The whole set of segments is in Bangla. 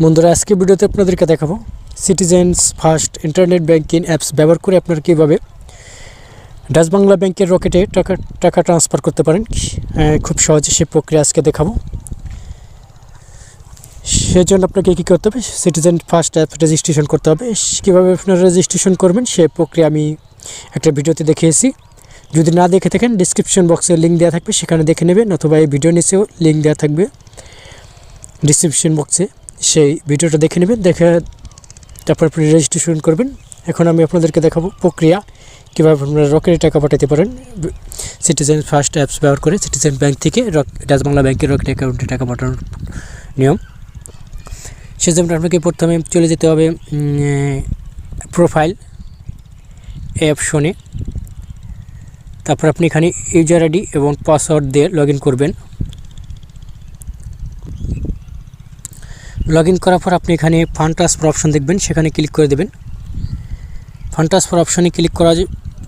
বন্ধুরা আজকে ভিডিওতে আপনাদেরকে দেখাবো citizens first internet banking apps ব্যবহার করে আপনারা কীভাবে ডাচ বাংলা ব্যাংকের রকেটে টাকা ট্রান্সফার করতে পারেন খুব সহজে সেই প্রক্রিয়া আজকে দেখাবো। সেজন্য আপনাকে কী করতে হবে, সিটিজেন ফার্স্ট অ্যাপ রেজিস্ট্রেশন করতে হবে। কীভাবে আপনারা রেজিস্ট্রেশন করবেন সে প্রক্রিয়া আমি একটা ভিডিওতে দেখিয়েছি। যদি না দেখে থাকেন ডিসক্রিপশন বক্সে লিঙ্ক দেওয়া থাকবে, সেখানে দেখে নেবেন, অথবা এই ভিডিও নিচেও লিঙ্ক দেওয়া থাকবে ডিসক্রিপশন বক্সে, সেই ভিডিওটা দেখে নেবেন। দেখে তারপর আপনি রেজিস্ট্রেশন করবেন। এখন আমি আপনাদেরকে দেখাবো প্রক্রিয়া কীভাবে আপনারা রকেটে টাকা পাঠাতে পারেন সিটিজেন ফার্স্ট অ্যাপস ব্যবহার করে। সিটিজেন ব্যাংক থেকে ডাচ বাংলা ব্যাংকের রকেট অ্যাকাউন্টে টাকা পাঠানোর নিয়ম। সেজন্য আপনাকে প্রথমে চলে যেতে হবে প্রোফাইল এই অপশনে। তারপর আপনি এখানে ইউজার আইডি এবং পাসওয়ার্ড দিয়ে লগ ইন করবেন। লগ ইন করার পর আপনি এখানে ফান্ড ট্রান্সফার অপশন দেখবেন, সেখানে ক্লিক করে দেবেন। ফান্ড ট্রান্সফার অপশনে ক্লিক করার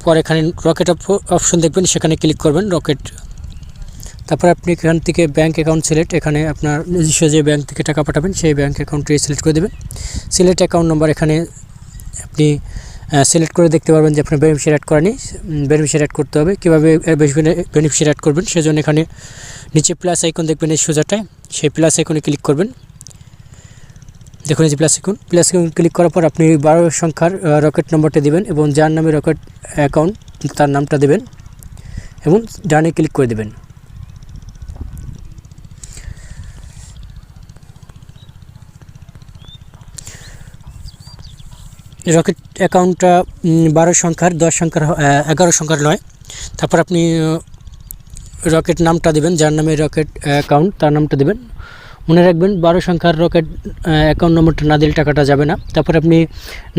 পর এখানে রকেট অপশন দেখবেন, সেখানে ক্লিক করবেন রকেট। তারপর আপনি এখান থেকে ব্যাঙ্ক অ্যাকাউন্ট সিলেক্ট, এখানে আপনার নিজস্ব যে ব্যাঙ্ক থেকে টাকা পাঠাবেন সেই ব্যাঙ্ক অ্যাকাউন্টটি সিলেক্ট করে দেবেন। সিলেক্ট অ্যাকাউন্ট নম্বর এখানে আপনি সিলেক্ট করে দেখতে পারবেন যে আপনার বেনিফিশিয়ারি অ্যাড করেনি, বেনিফিশিয়ারি অ্যাড করতে হবে। কীভাবে বেনিফিশিয়ারি অ্যাড করবেন সেজন্য এখানে নিচে প্লাস আইকন দেখবেন এই সোজাটায়, সেই প্লাস আইকনে ক্লিক করবেন। দেখুন এই যে প্লাস আইকন ক্লিক করার পর আপনি 12 সংখ্যার রকেট নম্বরটা দেবেন এবং যার নামে রকেট অ্যাকাউন্ট তার নামটা দেবেন এবং ডানে ক্লিক করে দেবেন। রকেট অ্যাকাউন্টটা 12 সংখ্যার, 10 সংখ্যার, 11 সংখ্যার নয়। তারপর আপনি রকেট নামটা দেবেন, যার নামে রকেট অ্যাকাউন্ট তার নামটা দেবেন। মনে রাখবেন 12 সংখ্যার রকেট অ্যাকাউন্ট নম্বরটা না দিলে টাকাটা যাবে না। তারপর আপনি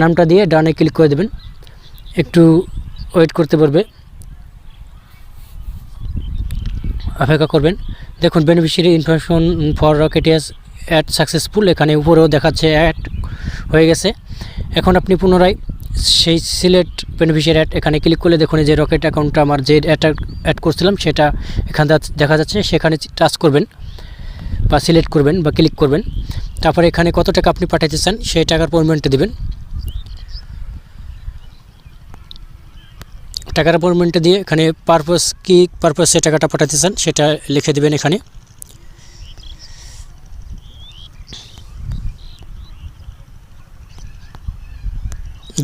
নামটা দিয়ে ডানে ক্লিক করে দেবেন, একটু ওয়েট করতে পারবে, অপেক্ষা করবেন। দেখুন beneficiary information for Rocket is add successful, এখানে উপরেও দেখাচ্ছে অ্যাড হয়ে গেছে। এখন আপনি পুনরায় সেই সিলেক্ট বেনিফিশিয়ারি অ্যাড এখানে ক্লিক করলে দেখুন যে রকেট অ্যাকাউন্টটা আমার যে অ্যাড করছিলাম সেটা এখানে দেখা যাচ্ছে, সেখানে টাচ করবেন বা সিলেক্ট করবেন বা ক্লিক করবেন। তারপরে এখানে কত টাকা আপনি পাঠাতে চান সেই টাকার পরিমাণটা দেবেন। টাকার পরিমাণটা দিয়ে এখানে কী পারপাসে টাকাটা পাঠাতে চান সেটা লিখে দেবেন এখানে।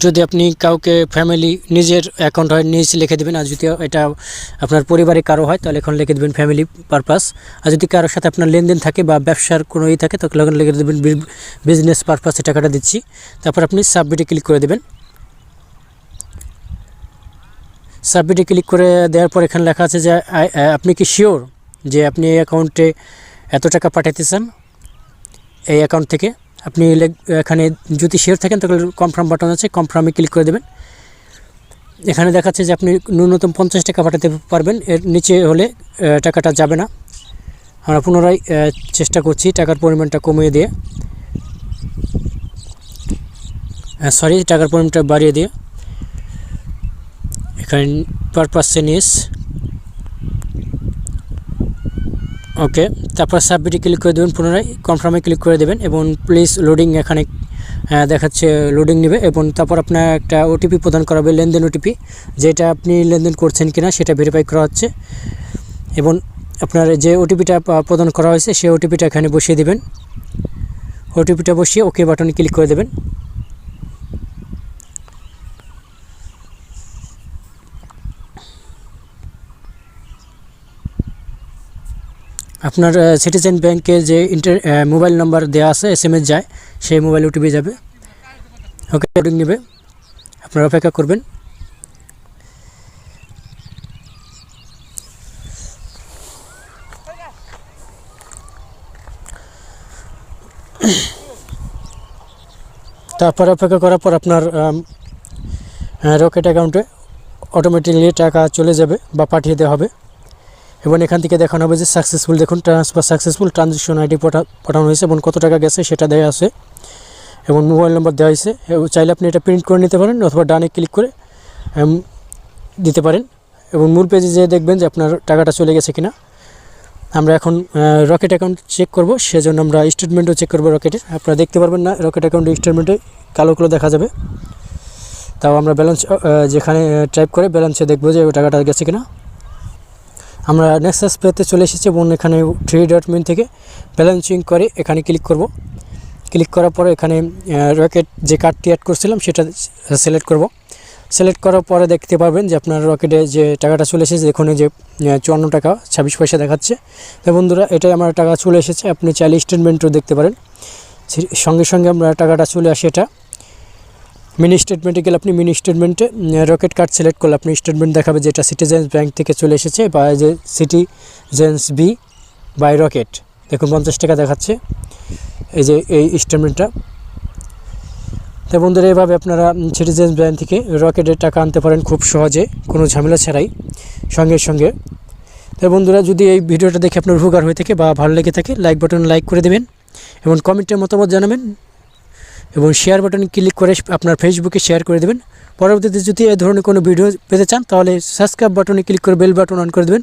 যদি আপনি কাউকে ফ্যামিলি নিজের অ্যাকাউন্ট হয় নিজ লিখে দেবেন, আর যদি এটা আপনার পরিবারে কারো হয় তাহলে এখন লিখে দেবেন ফ্যামিলি পারপাস। আর যদি কারোর সাথে আপনার লেনদেন থাকে বা ব্যবসার কোনো থাকে তখন লিখে দেবেন বিজনেস পারপাসে টাকাটা দিচ্ছি। তারপর আপনি সাবমিটে ক্লিক করে দেবেন। সাবমিটে ক্লিক করে দেওয়ার পর এখানে লেখা আছে যে আপনি কি শিওর যে আপনি এই অ্যাকাউন্টে এত টাকা পাঠাতে চান এই অ্যাকাউন্ট থেকে। আপনি এখানে যদি শিওর থাকেন তাহলে কনফার্ম বাটন আছে, কনফার্মে ক্লিক করে দেবেন। এখানে দেখাচ্ছে যে আপনি ন্যূনতম 50 টাকা পাঠাতে পারবেন, এর নিচে হলে টাকাটা যাবে না। আমরা পুনরায় চেষ্টা করছি টাকার পরিমাণটা কমিয়ে দিয়ে, টাকার পরিমাণটা বাড়িয়ে দিয়ে এখানে পারপাস নিস ওকে। তারপর সাবমিটে ক্লিক করে দেবেন, পুনরায় কনফার্মে ক্লিক করে দেবেন এবং প্লিজ লোডিং এখানে দেখাচ্ছে লোডিং নেবে। এবং তারপর আপনার একটা ওটিপি প্রদান করা হবে, লেনদেন ওটিপি, যেটা আপনি লেনদেন করছেন কিনা সেটা ভেরিফাই করা হচ্ছে। এবং আপনার যে ওটিপিটা প্রদান করা হয়েছে সেই ওটিপিটা এখানে বসিয়ে দেবেন। ওটিপিটা বসিয়ে ওকে বাটনে ক্লিক করে দেবেন। আপনার সিটিজেন ব্যাংকে যে মোবাইল নাম্বার দেওয়া আছে SMS যায়, সেই মোবাইল ওটিপি যাবে। ওকে লোডিং নেবে, আপনারা অপেক্ষা করবেন। তারপর অপেক্ষা করার পর আপনার রকেট অ্যাকাউন্টে অটোমেটিকলি টাকা চলে যাবে বা পাঠিয়ে দেওয়া হবে। এবং এখান থেকে দেখানো হবে যে সাকসেসফুল, দেখুন ট্রান্সফার সাকসেসফুল, ট্রানজ্যাকশন আইডি পাঠানো হয়েছে এবং কত টাকা গেছে সেটা দেওয়া আছে এবং মোবাইল নম্বর দেওয়া হয়েছে। চাইলে আপনি এটা প্রিন্ট করে নিতে পারেন অথবা ডানে ক্লিক করে দিতে পারেন এবং মূল পেজে যেয়ে দেখবেন যে আপনার টাকাটা চলে গেছে কিনা। আমরা এখন রকেট অ্যাকাউন্ট চেক করব, সেজন্য আমরা স্টেটমেন্টও চেক করব রকেটের। আপনারা দেখতে পারবেন না রকেট অ্যাকাউন্টের স্টেটমেন্টে কালো কালো দেখা যাবে। তাও আমরা ব্যালেন্স যেখানে টাইপ করে ব্যালেন্সে দেখবো যে ওই টাকাটা গেছে কিনা। আমরা নেক্সাস পেতে চলে এসেছি এবং এখানে 3 ডট মেনু থেকে ব্যালেন্সিং করে এখানে ক্লিক করব। ক্লিক করার পরে এখানে রকেট যে কার্ডটি অ্যাড করছিলাম সেটা সিলেক্ট করব। সিলেক্ট করার পরে দেখতে পারবেন যে আপনার রকেটে যে টাকাটা চলে এসেছে, এখানে যে 54 টাকা 26 পয়সা দেখাচ্ছে। তো বন্ধুরা এটাই আমার টাকা চলে এসেছে। আপনি চাইলে স্টেটমেন্টও দেখতে পারেন। সঙ্গে সঙ্গে আমরা টাকাটা চলে আসে এটা মিনি স্টেটমেন্টে গেলে আপনি মিনি স্টেটমেন্টে রকেট কার্ড সিলেক্ট করলে আপনি স্টেটমেন্ট দেখাবে যে এটা সিটিজেন্স ব্যাংক থেকে চলে এসেছে বা যে সিটিজেন্স বি বাই রকেট। দেখুন 50 টাকা দেখাচ্ছে এই যে এই স্টেটমেন্টটা। তো বন্ধুরা এভাবে আপনারা সিটিজেন্স ব্যাংক থেকে রকেটের টাকা আনতে পারেন খুব সহজে, কোনো ঝামেলা ছাড়াই সঙ্গে সঙ্গে। তো বন্ধুরা যদি এই ভিডিওটা দেখে আপনার উপকার হয়ে থাকে বা ভালো লেগে থাকে লাইক বাটন লাইক করে দেবেন এবং কমেন্টের মতামত জানাবেন এবং শেয়ার বাটনে ক্লিক করে আপনার ফেসবুকে শেয়ার করে দেবেন। পরবর্তীতে যদি এই ধরনের কোনো ভিডিও পেতে চান তাহলে সাবস্ক্রাইব বাটনে ক্লিক করে বেল বাটন অন করে দেবেন।